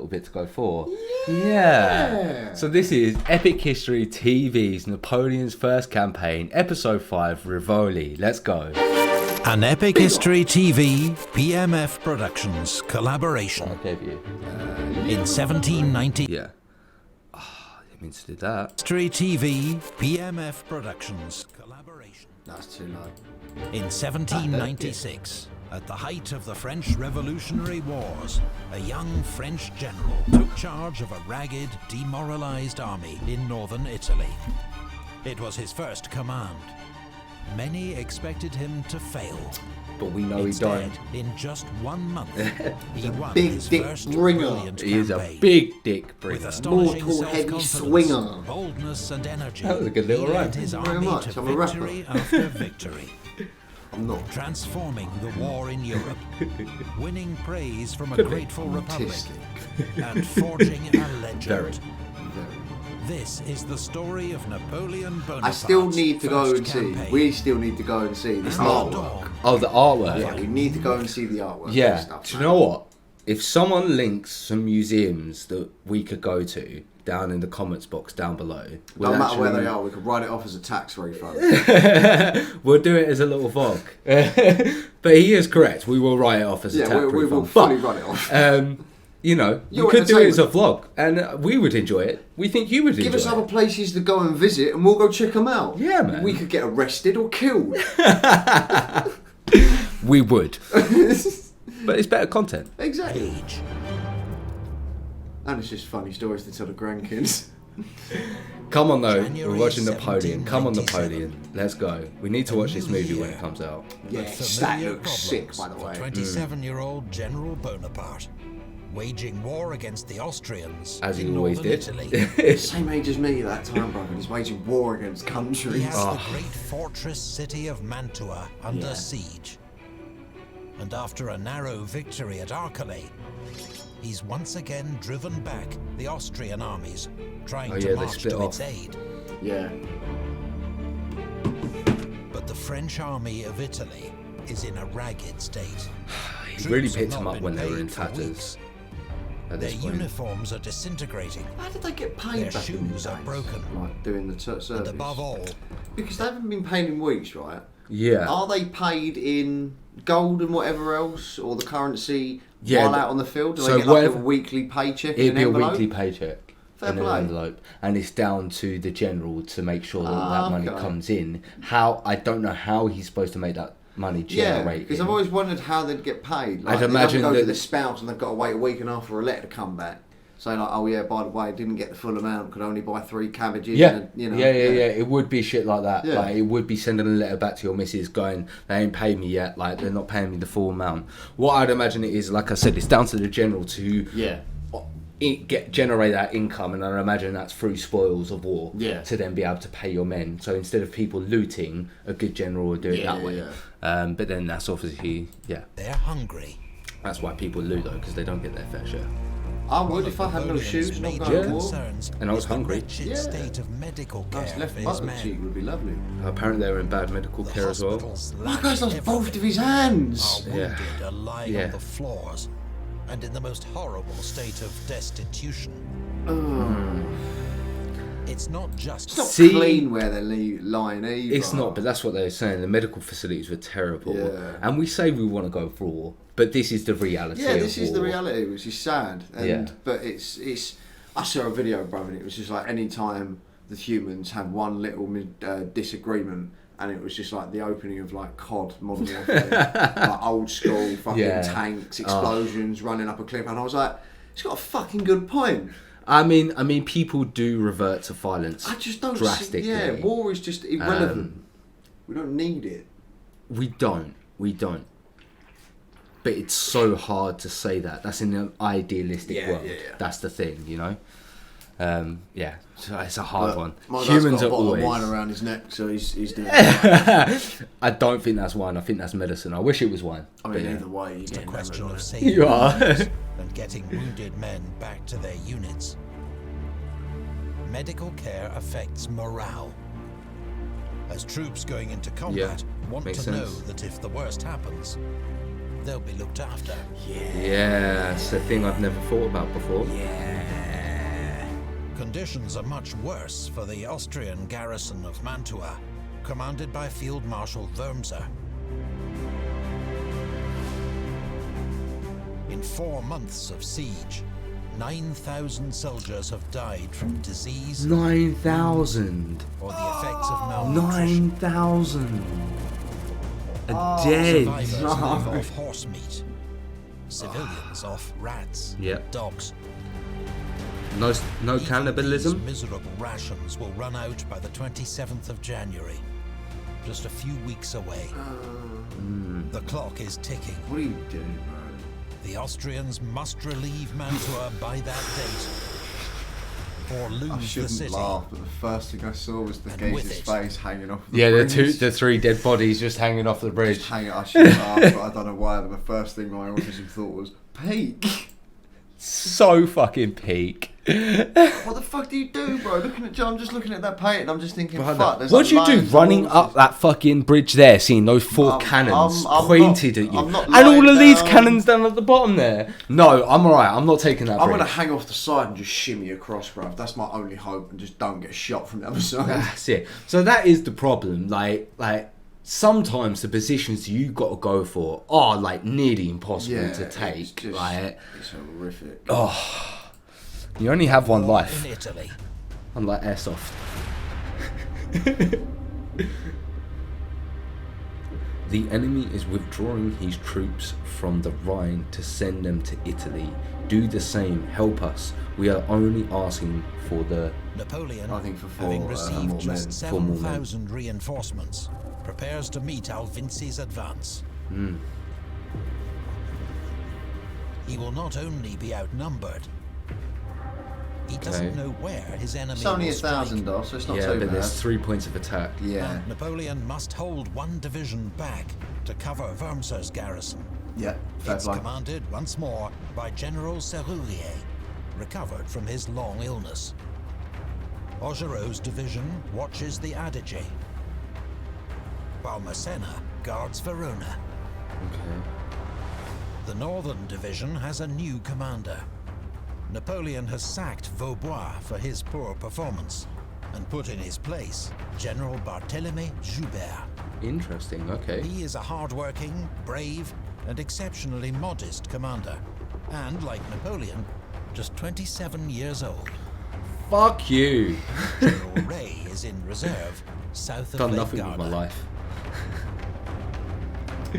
bit to go for. Yeah. So this is Epic History TV's Napoleon's First Campaign, Episode 5, Rivoli. Let's go. An Epic History TV PMF Productions collaboration. I gave you. In 1790. Yeah. Oh, I didn't mean to do that. History TV PMF Productions collaboration. That's too low. In 1796, at the height of the French Revolutionary Wars, a young French general took charge of a ragged, demoralized army in northern Italy. It was his first command. Many expected him to fail. But we know Instead, he in just 1 month, he won big his dick first bringer. brilliant He is a campaign. big dick With bringer. astonishing Mortal heavy self-confidence, swinger. boldness and energy, That was a good little he led rhyme. his Thank you very army much. to I'm a rapper. victory after victory, I'm not. transforming the war in Europe, winning praise from a grateful republic, Autistic. and forging a legend. Very. This is the story of Napoleon Bonaparte. I still need to go and see. We still need to go and see this artwork. Oh, the artwork. Yeah, we need to go and see the artwork. Yeah. and stuff, Do you man. know what? If someone links some museums that we could go to down in the comments box down below, we'll Don't matter where actually- they are, we could write it off as a tax refund. we'll do it as a little vlog. But he is correct. We will write it off as a Yeah, tax we will refund. fully But, run it off. you know, Your we could do it as a entertainment. vlog, and we would enjoy it. We think you would Give enjoy us other it. places to go and visit, and we'll go check them out. Yeah, man. We could get arrested or killed. We would. But it's better content. Exactly. Age. And it's just funny stories to tell the grandkids. Come on, though. January We're watching Napoleon. Come on, 1797. Napoleon. Let's go. We need to watch this movie when it comes out. Yes, that Familiar looks sick, by problems the way. for 27-year-old General Bonaparte, waging war against the Austrians As he in always northern did. Italy. Same age as me at that time, brother. He's waging war against He countries. has the great fortress city of Mantua under Yeah. siege. And after a narrow victory at Arcole, he's once again driven back the Austrian armies, trying Oh, yeah, to they march split to off. its aid. Yeah. But the French army of Italy is in a ragged state. He really Troops have picked not them up been when they were paid in for tatters. weeks. At Their this point. uniforms are disintegrating, How did they get paid Their back in the shoes days? are broken. Like doing the service. and above all, Because they haven't been paid in weeks, right? Yeah. Are they paid in gold and whatever else, or the currency Yeah, while out on the field? Do so they get like a whatever- weekly paycheck It'd in be an a envelope? weekly paycheck Fair in an play. envelope, and it's down to the general to make sure that that money okay. comes in. How I don't know how he's supposed to make that money Yeah, generate. because I've always wondered how they'd get paid. Like, I'd they imagine don't go to that- the spouse and they've got to wait a week and a half for a letter to come back. Saying like, oh yeah, by the way, didn't get the full amount, could only buy 3 cabbages. Yeah, and, you know, yeah. It would be shit like that. Yeah. Like it would be sending a letter back to your missus going, they ain't paid me yet. Like they're not paying me the full amount. What I'd imagine it is, like I said, it's down to the general to Yeah. generate that income, and I imagine that's through spoils of war. Yeah. To then be able to pay your men. So instead of people looting, a good general would do it Yeah, that way. yeah. But then that's obviously they're hungry. that's why people loot though, because they don't get their fair share. I would if I had no Napoleon's shoes, not major going to war. concerns And I was is the hungry. wretched Yeah. state of medical care Nice left for his buttock men. cheek would be lovely. Apparently they were in bad medical The care as well. hospitals My lack guy's lost both everything. of his hands. Are wounded are lying Yeah. on the floors and in the most horrible state of destitution. It's not just It's not See- clean where they're lying either. It's not, but that's what they're saying. The medical facilities were terrible. Yeah. And we say we want to go for war, but this is the reality Yeah, of this is the war. reality, which is sad. And Yeah. but it's. I saw a video, bro, and it was just like any time the humans had one little disagreement, and it was just like the opening of like COD Modern Warfare, like old school fucking Yeah. tanks, explosions, running up a cliff, and I was like, it's got a fucking good point. I mean, people do revert to violence. I just don't drastically. see. Yeah, war is just irrelevant. We don't need it. We don't. But it's so hard to say that. That's in an idealistic Yeah, world. yeah, yeah. That's the thing, you know. Yeah, so it's a hard one. My guy's Humans got a are bottle always. of wine around his neck, so he's doing. Right. I don't think that's wine. I think that's medicine. I wish it was wine. I mean, but yeah. either way, you It's a get question hammered on of it. saving You are. lives and getting wounded men back to their units. Medical care affects morale. As troops going into combat want makes to know sense. that if the worst happens, they'll be looked after. Yeah, it's a thing I've never thought about before. Conditions are much worse for the Austrian garrison of Mantua, commanded by Field Marshal Wurmser. In 4 months of siege, 9,000 soldiers have died from disease 9,000. or the effects of malnutrition. 9,000. Dead. Survivors live off horse meat. Civilians off rats, Yep. dogs. No Even cannibalism. These miserable rations will run out by the 27th of January, just a few weeks away. The clock is ticking. What are you doing, bro? The Austrians must relieve Mantua by that date, or I lose the shouldn't city. laugh, but the first thing I saw was the And with geezer's it- face hanging off the Yeah, bridge. the 3 dead bodies just hanging off the bridge. I shouldn't laugh, but I don't know why, but the first thing my autism thought was, peak. So fucking peak. What the fuck do you do, bro? I'm just looking at that painting, I'm just thinking, fuck, there's What like do you do lions and running up horses. that fucking bridge there, seeing those 4 cannons I'm pointed not- at you? I'm not And all lying of these down. cannons down at the bottom there? No, I'm alright, I'm not taking that I'm bridge. gonna hang off the side and just shimmy across, bro. That's my only hope, and just don't get shot from the other side. That's it. So that is the problem. Like sometimes the positions you got to go for are like nearly impossible to take. It's just, Like, it's horrific. you only have one War life. in Italy. Unlike airsoft. The enemy is withdrawing his troops from the Rhine to send them to Italy. Do the same. Help us. We are only asking for the... Napoleon, I think for having more received just men. 7,000 reinforcements, prepares to meet Alvinci's advance. He will not only be outnumbered, he doesn't know where his enemy It's only will strike. 1,000 though, so it's not Yeah, too but bad. there's 3 points of attack. Yeah, And Napoleon must hold one division back to cover Wurmser's garrison. yeah, fair It's play. commanded once more by General Serrurier, recovered from his long illness. Augereau's division watches the Adige, while Massena guards Verona. Okay. The Northern Division has a new commander. Napoleon has sacked Vaubois for his poor performance and put in his place General Barthélemy Joubert. Interesting, okay. He is a hard-working, brave, and exceptionally modest commander, and like Napoleon, just 27 years old. Fuck you. General Ray is in reserve south of Done Lake nothing with my Garda. life.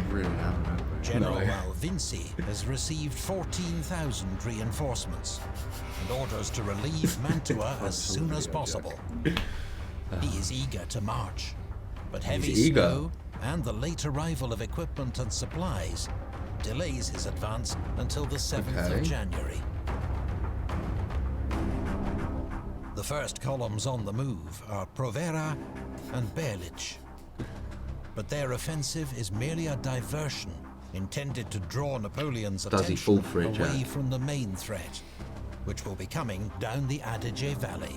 Really haven't had it. General No. Alvinci has received 14,000 reinforcements and orders to relieve Mantua as soon as possible. He is eager to march, but heavy eager. snow and the late arrival of equipment and supplies delays his advance until the 7th Okay. of January. The first columns on the move are Provera and Berlich, but their offensive is merely a diversion intended to draw Napoleon's Does he attention fall for it, away Jack? from the main threat, which will be coming down the Adige Valley.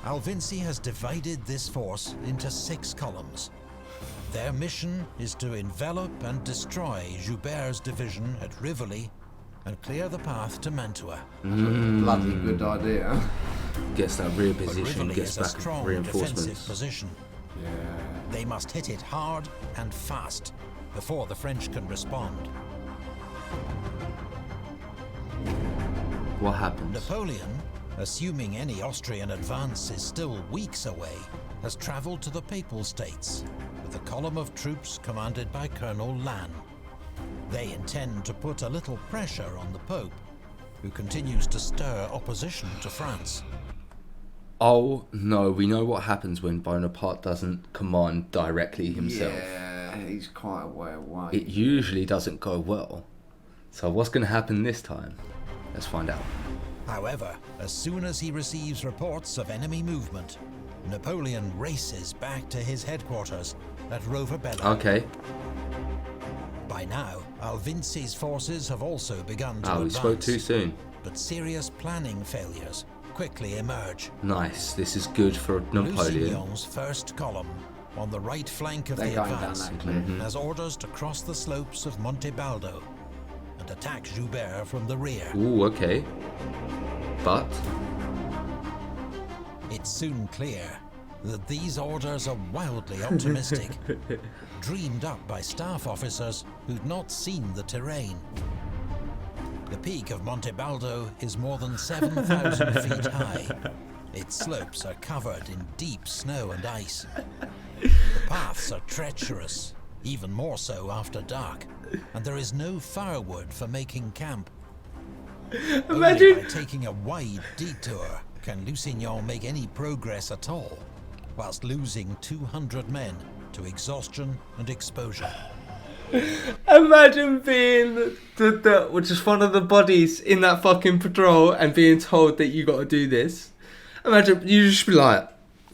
Alvinci has divided this force into 6 columns. Their mission is to envelop and destroy Joubert's division at Rivoli and clear the path to Mantua. Bloody good idea. Gets that rear But position, Rivoli gets is a back strong defensive reinforcements. position. Yeah. They must hit it hard and fast before the French can respond. What happens? Napoleon, assuming any Austrian advance is still weeks away, has travelled to the Papal States with a column of troops commanded by Colonel Lannes. They intend to put a little pressure on the Pope, who continues to stir opposition to France. Oh no, we know what happens when Bonaparte doesn't command directly himself. Yeah, he's quite a way away. It usually doesn't go well. So what's going to happen this time? Let's find out. However, as soon as he receives reports of enemy movement, Napoleon races back to his headquarters at Roverbella. Okay. By now, Alvinci's forces have also begun to Oh, we advance, spoke too soon. but serious planning failures quickly emerge. Nice. This is good for Napoleon. Lusignan's first column on the right flank of They're the going down advance, that cliff. has orders to cross the slopes of Monte Baldo and attack Joubert from the rear. Ooh, okay. But It's soon clear that these orders are wildly optimistic, dreamed up by staff officers who'd not seen the terrain. The peak of Monte Baldo is more than 7,000 feet high. Its slopes are covered in deep snow and ice. The paths are treacherous, even more so after dark, and there is no firewood for making camp. Only by taking a wide detour can Lusignan make any progress at all, whilst losing 200 men to exhaustion and exposure. imagine being just one of the bodies in that fucking patrol and being told that you got to do this. Imagine you just be like,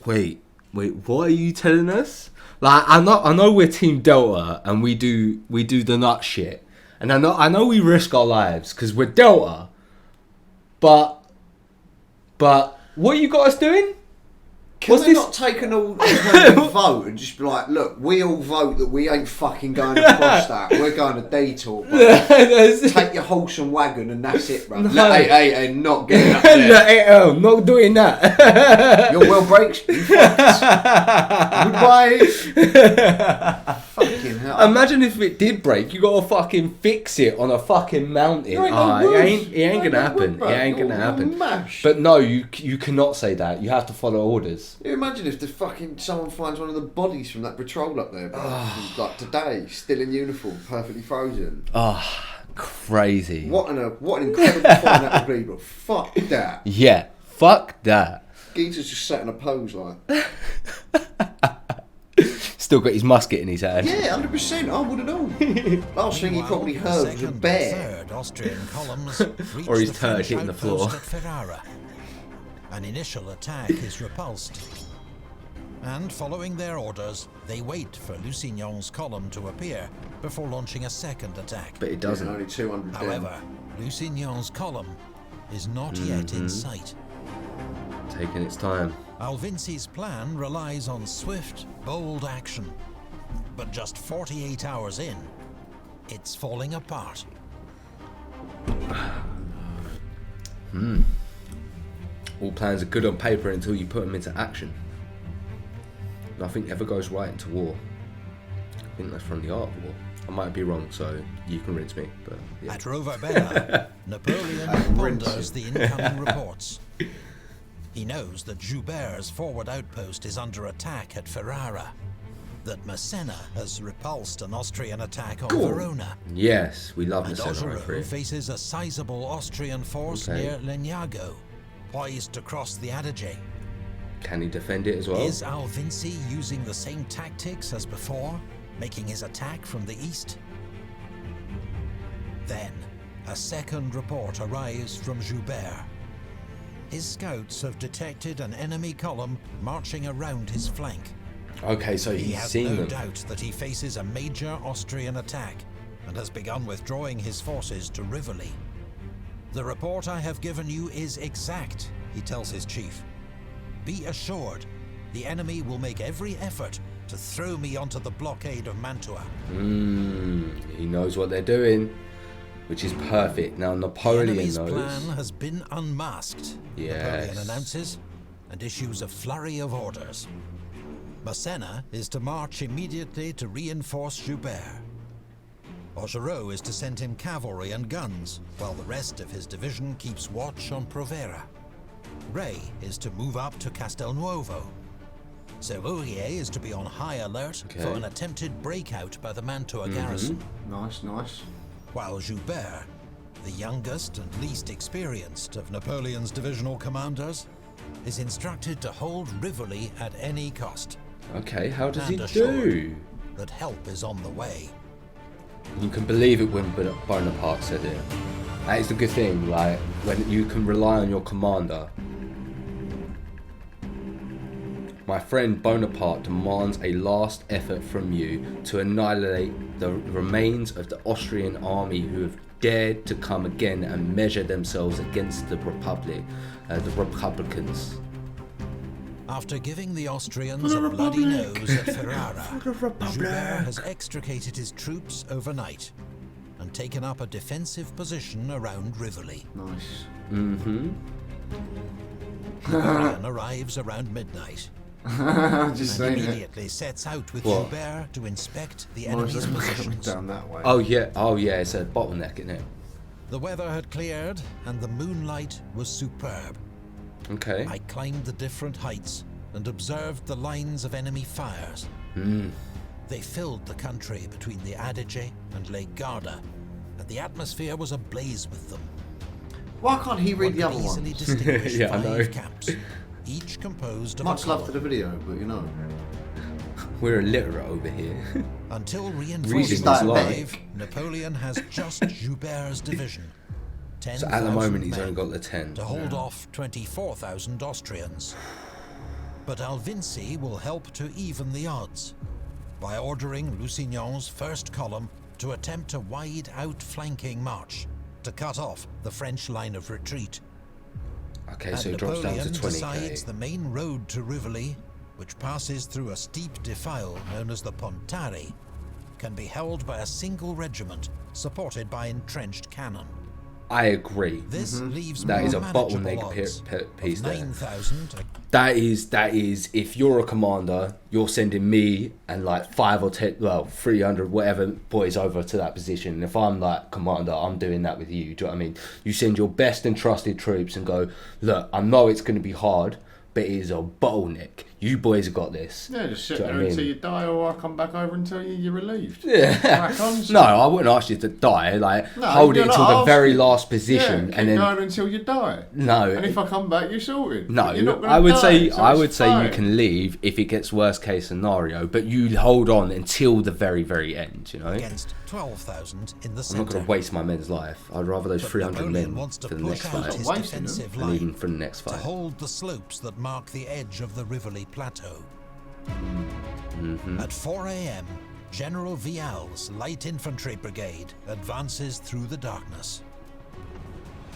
wait, what are you telling us? Like, I know we're Team Delta and we do the nut shit, and I know we risk our lives because we're Delta, but what you got us doing? Can they not take an all vote and just be like, look, we all vote that we ain't fucking going across that. We're going to detour, bro. Take your horse and wagon and that's it, bro. No. Hey, not getting up there. Not doing that. Your well breaks. You fucked. Goodbye. Fucking hell. Imagine if it did break, you gotta fucking fix it on a fucking mountain. It ain't gonna happen. It ain't gonna happen. But no, you cannot say that. You have to follow orders. You imagine if someone finds one of the bodies from that patrol up there, like today, still in uniform, perfectly frozen. Crazy. What an incredible find that would be, but fuck that. Yeah, fuck that. Geezer's just sat in a pose like. Still got his musket in his hand. Yeah, 100%. I would have known. Last thing he probably heard was a bear. Third Austrian columns Or his reach the turd French hitting the floor. outpost at Ferrara. An initial attack is repulsed, and following their orders, they wait for Lusignan's column to appear before launching a second attack. But it doesn't. Only 200 down. However, Lusignan's column is not yet in sight. Taking its time. Alvinci's plan relies on swift, bold action, but just 48 hours in, it's falling apart. All plans are good on paper until you put them into action. Nothing ever goes right into war. I think that's from the Art of War. I might be wrong, so you can rinse me. But yeah. At Rovabella, Napoleon ponders the incoming reports. He knows that Joubert's forward outpost is under attack at Ferrara, that Massena has repulsed an Austrian attack on Verona, Yes, we love and the Senna Augereau faces a sizable Austrian force near Legnago, poised to cross the Adige. Can he defend it as well? Is Alvinci using the same tactics as before, making his attack from the east? Then, a second report arrives from Joubert. His scouts have detected an enemy column marching around his flank. Okay, so He he's has seen no them. doubt that he faces a major Austrian attack and has begun withdrawing his forces to Rivoli. The report I have given you is exact, he tells his chief. Be assured, the enemy will make every effort to throw me onto the blockade of Mantua. He knows what they're doing, which is perfect. Now Napoleon The enemy's knows. plan has been unmasked, Yes. Napoleon announces, and issues a flurry of orders. Massena is to march immediately to reinforce Joubert. Augereau is to send him cavalry and guns, while the rest of his division keeps watch on Provera. Ray is to move up to Castelnuovo. Servourier is to be on high alert for an attempted breakout by the Mantua garrison. Nice. While Joubert, the youngest and least experienced of Napoleon's divisional commanders, is instructed to hold Rivoli at any cost. Okay, how does he And assured do? that help is on the way. You can believe it when Bonaparte said it. That is the good thing, like, when you can rely on your commander. My friend Bonaparte demands a last effort from you to annihilate the remains of the Austrian army who have dared to come again and measure themselves against the Republic, the Republicans. After giving the Austrians a bloody nose at Ferrara, Joubert has extricated his troops overnight and taken up a defensive position around Rivoli. Nice. Napoleon arrives around midnight Just and saying immediately sets out with What? Joubert to inspect the it. enemy's Coming positions. down that way. Oh yeah, it's a bottleneck, isn't it? The weather had cleared and the moonlight was superb. Okay. I climbed the different heights and observed the lines of enemy fires. They filled the country between the Adige and Lake Garda, and the atmosphere was ablaze with them. Why can't he read the One other could easily one? distinguish Yeah, I know. 5 camps, each composed of Much a love to column. the video, but you know. We're illiterate over here. Until Reading reinforcements is arrive, Napoleon has just Joubert's division. So at the 10,000 moment he's men only got the 10. to hold off 24,000 Austrians. But Alvinci will help to even the odds by ordering Lusignan's first column to attempt a wide outflanking march to cut off the French line of retreat. Okay, And so it drops down to Napoleon decides 20k. the main road to Rivoli, which passes through a steep defile known as the Pontari, can be held by a single regiment supported by entrenched cannon. I agree. This leaves That more is a manageable bottleneck odds piece of there. 9,000. That is, if you're a commander, you're sending me and like 5 or 10, well, 300, whatever boys over to that position. And if I'm like commander, I'm doing that with you. Do you know what I mean? You send your best and trusted troops and go, look, I know it's going to be hard, but it is a bottleneck. You boys have got this. Yeah, just sit Do you know there what I until mean? you die, or I come back over and tell you you're relieved. Yeah. Crack on, son. No, I wouldn't ask you to die. Like, No, hold it you're until not the very asking. last Yeah, position, keep and then going until you die. no. And if I come back, you're sorted. No, But you're not gonna I would die, say so I it's would say you fine. can leave if it gets worst case scenario, but you hold on until the very very end. You know, I'm Against 12,000 in the not centre. going to waste my men's life. I'd rather those But 300 Napoleon men wants to for the push next out fight, his Wasting them. defensive and even line for the next to fight. hold the slopes that mark the edge of the Rivoli Plateau. At 4 a.m., General Vial's light infantry brigade advances through the darkness.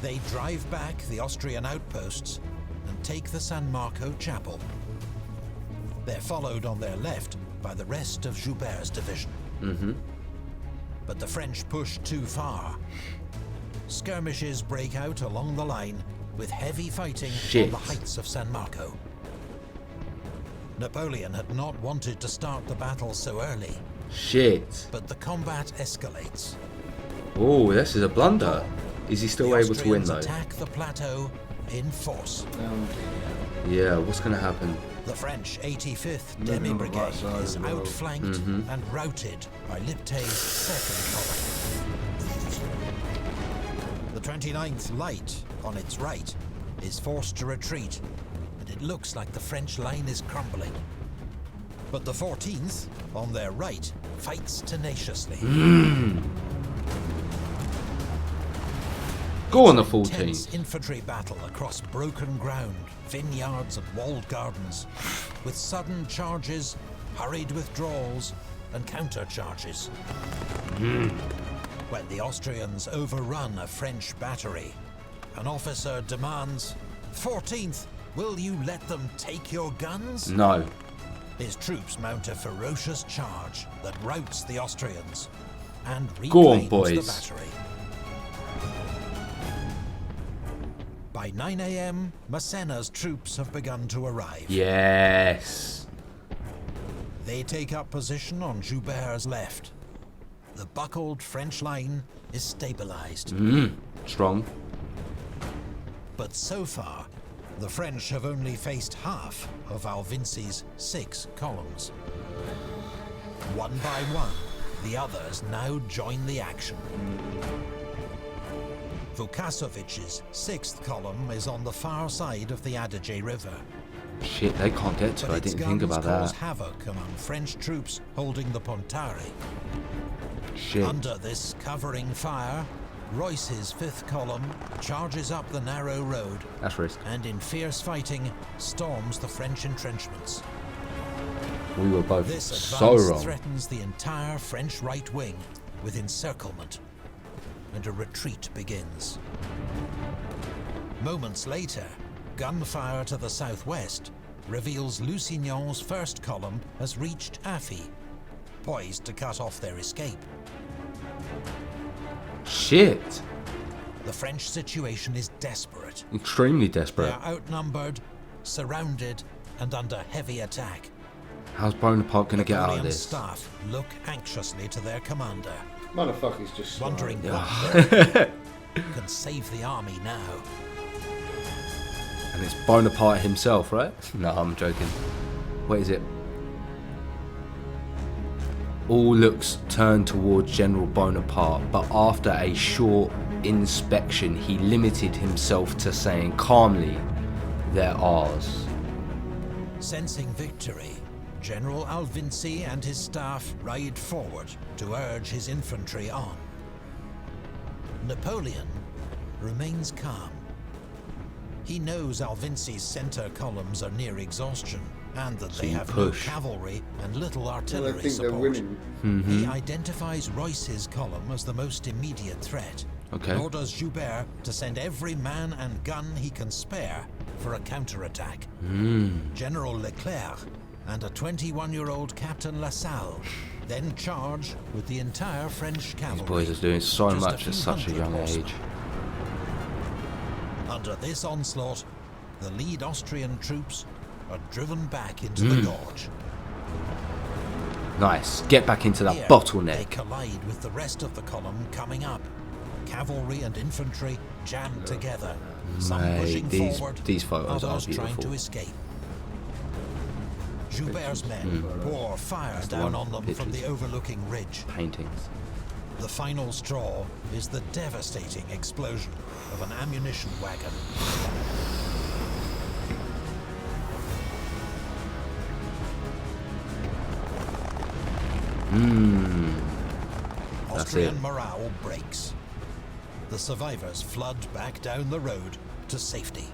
They drive back the Austrian outposts and take the San Marco chapel. They're followed on their left by the rest of Joubert's division. But the French push too far. Skirmishes break out along the line with heavy fighting Shit. on the heights of San Marco. Napoleon had not wanted to start the battle so early, Shit. but the combat escalates. Oh, this is a blunder. Is he still The able to win Austrians though? attack the plateau in force. Yeah. What's going to happen? The French 85th Moving Demi on the Brigade right side is of the road. outflanked and routed by Liptay's second column. The 29th Light, on its right, is forced to retreat, and it looks like the French line is crumbling. But the 14th, on their right, fights tenaciously. Go on the Intense 14th. infantry battle across broken ground, vineyards and walled gardens, with sudden charges, hurried withdrawals, and counter-charges. When the Austrians overrun a French battery, an officer demands, "14th, will you let them take your guns?" No. His troops mount a ferocious charge that routs the Austrians and Go on, reclaims boys. the battery. By 9 a.m., Massena's troops have begun to arrive. Yes. They take up position on Joubert's left. The buckled French line is stabilized. Strong. But so far, the French have only faced half of Alvinci's 6 columns. One by one, the others now join the action. Vukasovic's 6th column is on the far side of the Adige River. Shit, they can't get to. But I its didn't think guns about cause that. havoc among French troops holding the Pontari. Shit. Under this covering fire, Royce's 5th column charges up the narrow road That's risk. and in fierce fighting storms the French entrenchments. We were both This so advance wrong. threatens the entire French right wing with encirclement, and a retreat begins. Moments later, gunfire to the southwest reveals Lusignan's first column has reached Affy, poised to cut off their escape. Shit. The French situation is desperate. Extremely They desperate. are outnumbered, surrounded, and under heavy attack. How's Bonaparte gonna get out of Napoleon's this? staff look anxiously to their commander, Motherfucker's just wondering slow. what can save the army now. And it's Bonaparte himself, right? No, I'm joking. What is it? All looks turned towards General Bonaparte, but after a short inspection, he limited himself to saying calmly, "They're ours." Sensing victory, General Alvinci and his staff ride forward to urge his infantry on. Napoleon remains calm. He knows Alvinci's center columns are near exhaustion and that So they you have push. no cavalry and little Well, I artillery think they're support. winning. He identifies Royce's column as the most immediate threat. Okay. And orders Joubert to send every man and gun he can spare for a counterattack. General Leclerc and a 21-year-old Captain Lassalle then charge with the entire French cavalry. Boys are doing so Just a much at few such a hundred young horsemen. age. Under this onslaught, the lead Austrian troops are driven back into the gorge. Nice. Get back into that Here, They bottleneck. collide with the rest of the column coming up. Cavalry and infantry jammed together, some Mate, pushing forward, these photos are others trying beautiful. to escape. Joubert's men pour fire down on them from the overlooking ridge. Paintings. The final straw is the devastating explosion of an ammunition wagon. That's Austrian it. morale breaks. The survivors flood back down the road to safety.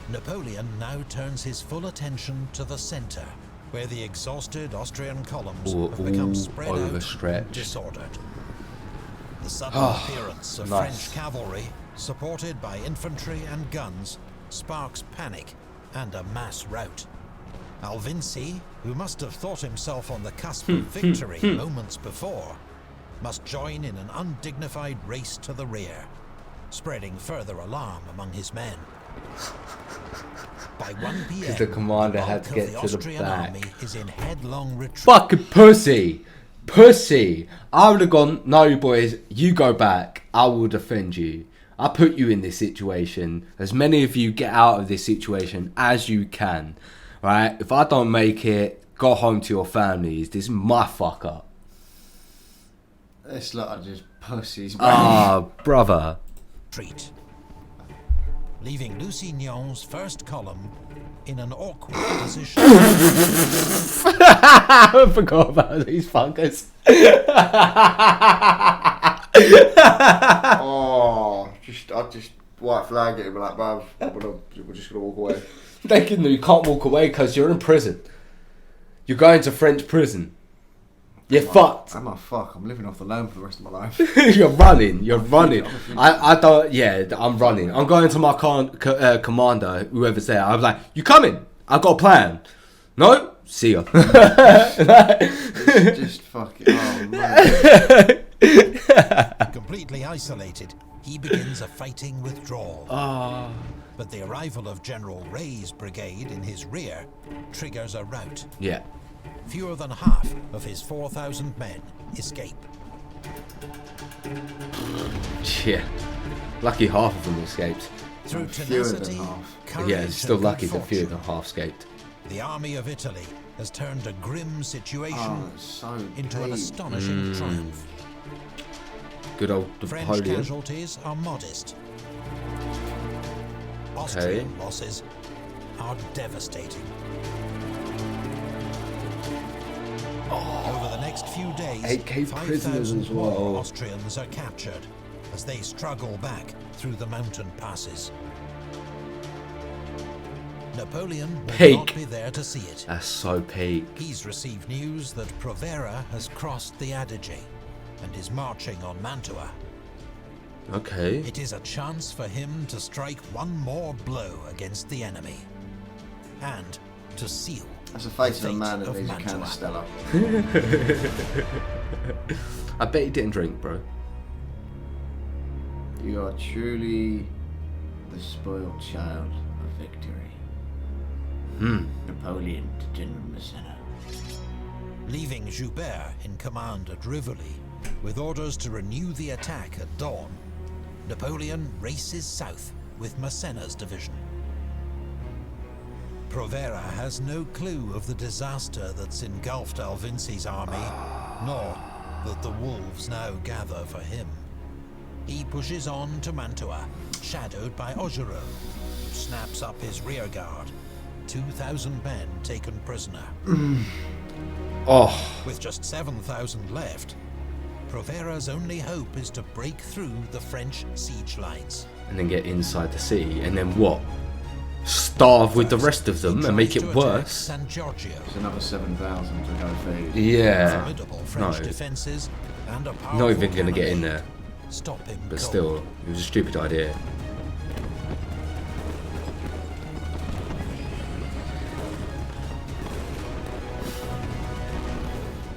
Napoleon now turns his full attention to the center, where the exhausted Austrian columns All have become spread out and overstretched. disordered. The sudden appearance of nice. French cavalry, supported by infantry and guns, sparks panic and a mass rout. Alvinci, who must have thought himself on the cusp of victory moments before, must join in an undignified race to the rear, spreading further alarm among his men. By 1 p.m., the commander the had to bulk get of the to the Austrian back. army is in headlong retreat. Fucking pussy. Pussy. I would have gone, no boys, you go back. I will defend you. I put you in this situation. As many of you get out of this situation as you can. Right? If I don't make it, go home to your families. This is my fuck up. This lot are just pussies, bro. Ah, brother. Retreat, leaving Lusignan's first column in an awkward position. I forgot about these fuckers. Oh, I'd just white flag it and be like, bruv, we're just gonna walk away. Thinking that you can't walk away because you're in prison. You're going to French prison. You're fucked. I'm I'm living off the land for the rest of my life. You're running. I don't. Yeah, I'm running. I'm going to my commander, whoever's there. I'm like, you coming? I got a plan. No? See ya. It's just fucking. Oh man. Completely isolated, he begins a fighting withdrawal. But the arrival of General Ray's brigade in his rear triggers a rout. Yeah. Fewer than half of his 4,000 men escape. Yeah. Lucky half of them escaped. Through Fewer than tenacity, half. courage, Yeah, it's still and good lucky that few of fortune, them half escaped. the army of Italy has turned a grim situation Oh, it's so into an deep. astonishing triumph. Good old French Napoleon. casualties are modest. Austrian losses are devastating. Over the next few days, 8K prisoners 5,000 as well. more Austrians are captured as they struggle back through the mountain passes. Napoleon will Peak. not be there to see it. That's so peak. He's received news that Provera has crossed the Adige and is marching on Mantua. Okay. It is a chance for him to strike one more blow against the enemy. and to seal. That's the face the of a man fate that of needs a can Mantua. of Stella. I bet he didn't drink, bro. You are truly the spoiled child of victory. Napoleon to General Massena. Leaving Joubert in command at Rivoli, with orders to renew the attack at dawn, Napoleon races south with Massena's division. Provera has no clue of the disaster that's engulfed Alvinci's army, nor that the wolves now gather for him. He pushes on to Mantua, shadowed by Augereau, who snaps up his rear guard. 2,000 men taken prisoner. With just 7,000 left, Provera's only hope is to break through the French siege lines. And then get inside the city, and then what? Starve with the rest of them and make it worse? San Giorgio. There's another 7,000 to go feed. Yeah. Formidable French defenses and a Not powerful even going to get in there. Stop him But cold. still, it was a stupid idea.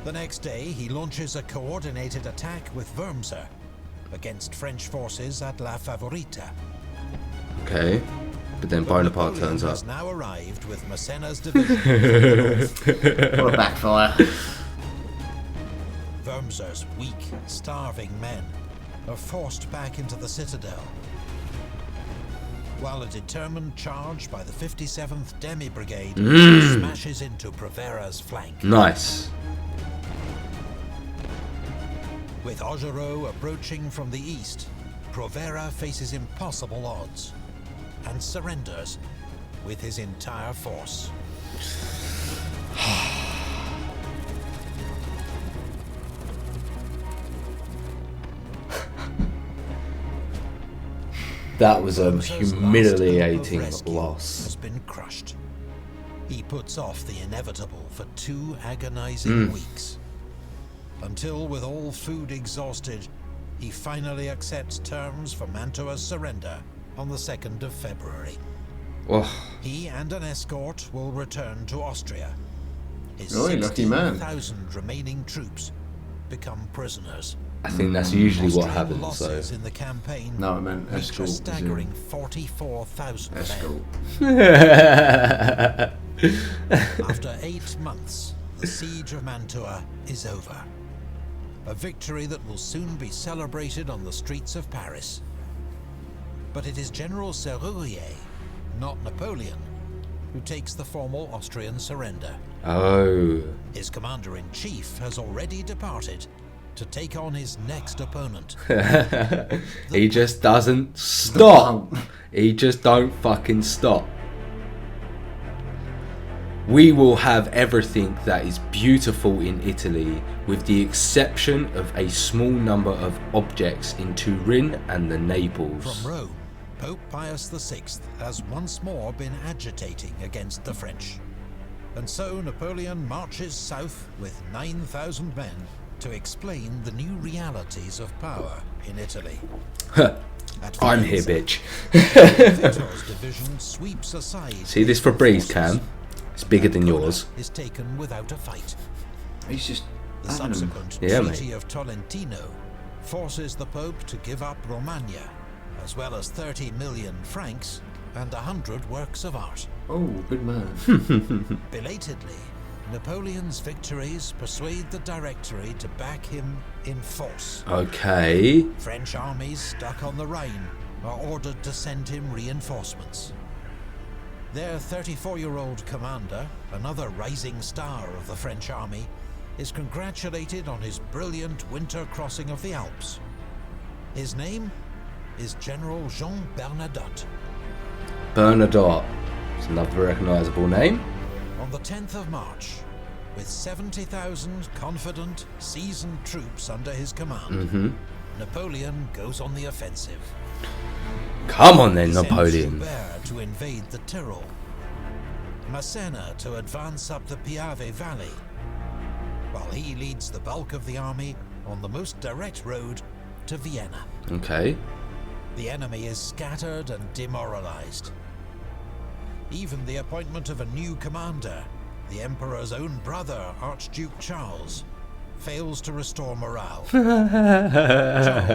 The next day, he launches a coordinated attack with Wurmser against French forces at La Favorita. Okay. But then Bonaparte Napoleon turns up. has now arrived with Massena's division. What a backfire. Wurmser's weak, starving men are forced back into the citadel, while a determined charge by the 57th Demi Brigade smashes into Provera's flank. Nice. With Augereau approaching from the east, Provera faces impossible odds and surrenders with his entire force. That was a Wurmser's humiliating last hope of rescue loss. has been crushed. He puts off the inevitable for 2 agonizing weeks, until, with all food exhausted, he finally accepts terms for Mantua's surrender on the 2nd of February. Oh, He and an escort will return to Austria. His Oh, lucky man. 16,000 remaining troops become prisoners. I think that's usually what Austrian happens. So losses in the campaign No, I meant reach escort. a as in staggering 44,000 men. Escort. After 8 months, the siege of Mantua is over. A victory that will soon be celebrated on the streets of Paris. But it is General Serrurier, not Napoleon, who takes the formal Austrian surrender. oh, His commander-in-chief has already departed to take on his next opponent. he just doesn't stop. He just don't fucking stop. We will have everything that is beautiful in Italy, with the exception of a small number of objects in Turin and the Naples. From Rome, Pope Pius VI has once more been agitating against the French. And so Napoleon marches south with 9,000 men to explain the new realities of power in Italy. At I'm here, Firenze, bitch. Victor's division sweeps aside. See this Febreze can? It's bigger than yours. Is taken without a fight. He's just The having 'em. subsequent Yeah, Treaty of Tolentino forces the Pope to give up Romagna, as well as 30 million francs and 100 works of art. Oh, good man. Belatedly, Napoleon's victories persuade the Directory to back him in force. Okay. French armies stuck on the Rhine are ordered to send him reinforcements. Their 34-year-old commander, another rising star of the French army, is congratulated on his brilliant winter crossing of the Alps. His name is General Jean Bernadotte. Bernadotte. It's another recognisable name. On the 10th of March, with 70,000 confident, seasoned troops under his command, Napoleon goes on the offensive. Come on then, He sends Napoleon. Joubert to invade the Tyrol, Massena to advance up the Piave Valley, while he leads the bulk of the army on the most direct road to Vienna. Okay. The enemy is scattered and demoralized. Even the appointment of a new commander, the Emperor's own brother, Archduke Charles, fails to restore morale. Charles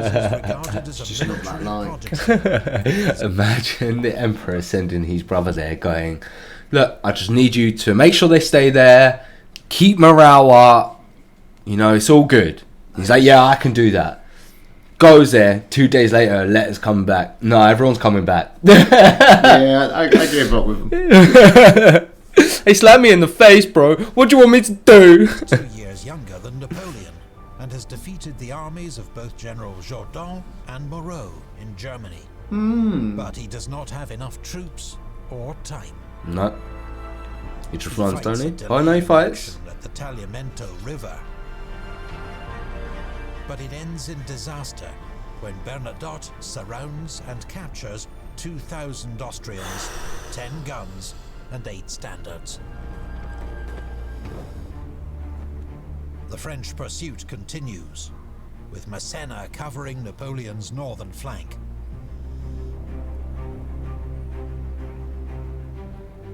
is regarded as a military prodigy. Imagine the Emperor sending his brother there going, look, I just need you to make sure they stay there, keep morale up, you know, it's all good. He's like, yeah, I can do that. Goes there, 2 days later, letters come back. No, everyone's coming back. Yeah, I gave up with him. He slapped me in the face, bro. What do you want me to do? 2 years younger than Napoleon, and has defeated the armies of both General Jourdan and Moreau in Germany. But he does not have enough troops or time. No. He just runs, don't he? Oh, no, he fights. At the Tagliamento River. But it ends in disaster when Bernadotte surrounds and captures 2,000 Austrians, 10 guns, and 8 standards. The French pursuit continues, with Massena covering Napoleon's northern flank.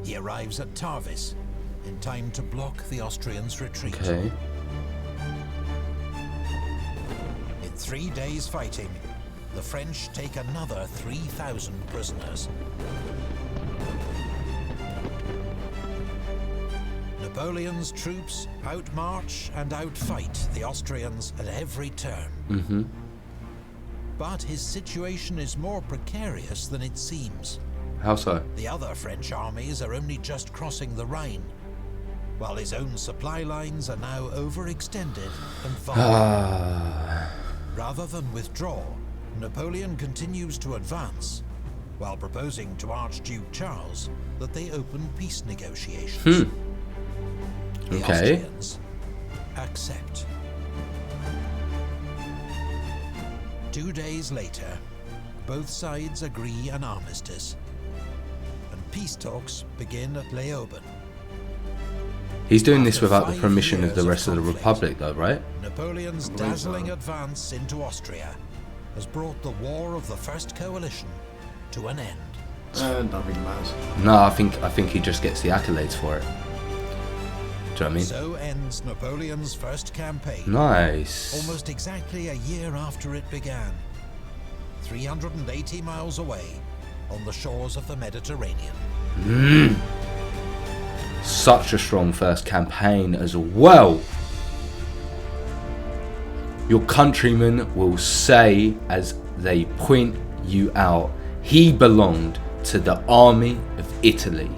He arrives at Tarvis in time to block the Austrians' retreat. Okay. In 3 days' fighting, the French take another 3,000 prisoners. Napoleon's troops outmarch and outfight the Austrians at every turn. But his situation is more precarious than it seems. How so? The other French armies are only just crossing the Rhine, while his own supply lines are now overextended and vulnerable. Rather than withdraw, Napoleon continues to advance, while proposing to Archduke Charles that they open peace negotiations. The Austrians accept. 2 days later, both sides agree an armistice, and peace talks begin at Leoben. He's doing this without the permission of the rest of the Republic, though, right? Napoleon's dazzling advance into Austria has brought the War of the First Coalition to an end. Nothing matters. No, I think he just gets the accolades for it. Do you know what I mean? So ends Napoleon's first campaign. Nice. Almost exactly a year after it began. 380 miles away on the shores of the Mediterranean. Such a strong first campaign as well. Your countrymen will say as they point you out, he belonged to the army of Italy.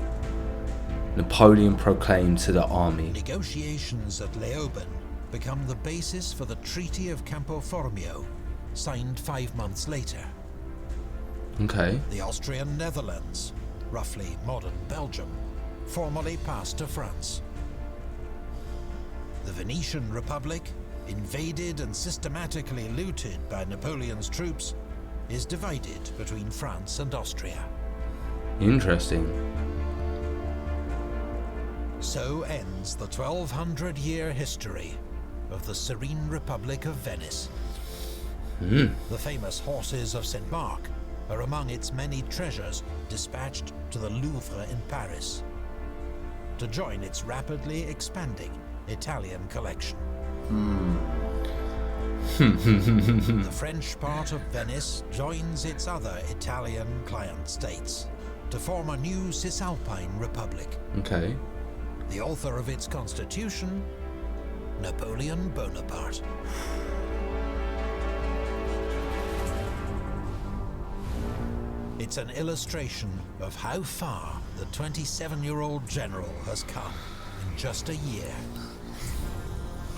Napoleon proclaimed to the army. Negotiations at Leoben become the basis for the Treaty of Campo Formio, signed 5 months later. Okay. The Austrian Netherlands, roughly modern Belgium, formally passed to France. The Venetian Republic, invaded and systematically looted by Napoleon's troops, is divided between France and Austria. Interesting. So ends the 1200-year history of the serene Republic of Venice. The famous horses of St. Mark are among its many treasures dispatched to the Louvre in Paris to join its rapidly expanding Italian collection. The French part of Venice joins its other Italian client states to form a new Cisalpine Republic. Okay. The author of its constitution, Napoleon Bonaparte. It's an illustration of how far the 27-year-old general has come in just a year.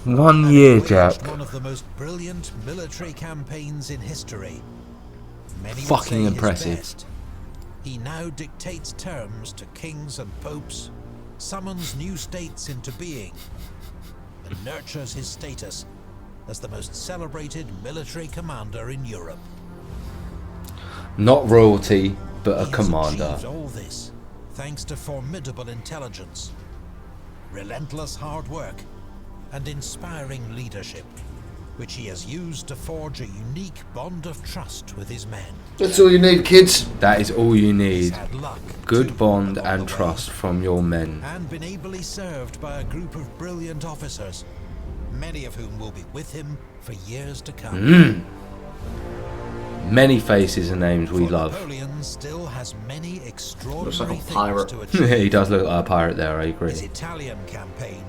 1 year, Jack. One of the most brilliant military campaigns in history. Many Fucking would say impressive. his best. He now dictates terms to kings and popes, summons new states into being, and nurtures his status as the most celebrated military commander in Europe. Not royalty, but a He has commander. achieved all this thanks to formidable intelligence, relentless hard work, and inspiring leadership, which he has used to forge a unique bond of trust with his men. That's all you need, kids. That is all you He's need. had luck, good bond and trust from your men. And been ably served by a group of brilliant officers, many of whom will be with him for years to come. Many faces and names we love. Napoleon still has many extraordinary Looks like a things pirate. to achieve. He does look like a pirate there, I agree. His Italian campaign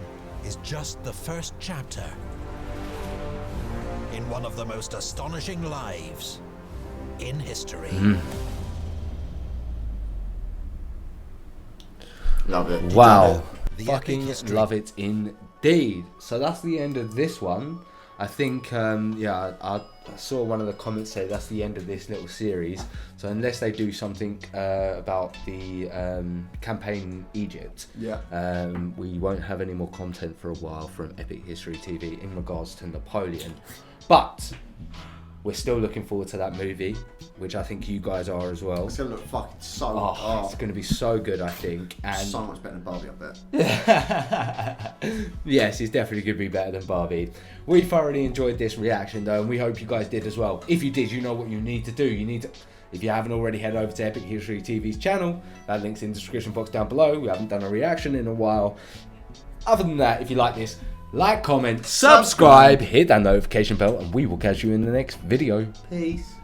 is just the first chapter in one of the most astonishing lives in history. Love it. Wow. The Fucking epic history. love it indeed. So that's the end of this one. I think, I saw one of the comments say that's the end of this little series. So unless they do something about the campaign in Egypt, we won't have any more content for a while from Epic History TV in regards to Napoleon. But we're still looking forward to that movie, which I think you guys are as well. It's gonna look fucking so. It's going to be so good, I think. And so much better than Barbie, I bet. yes, it's definitely going to be better than Barbie. We thoroughly enjoyed this reaction though, and we hope you guys did as well. If you did, you know what you need to do. You need to, if you haven't already, head over to Epic History TV's channel. That link's in the description box down below. We haven't done a reaction in a while. Other than that, if you like this, like, comment, subscribe, hit that notification bell, and we will catch you in the next video. Peace.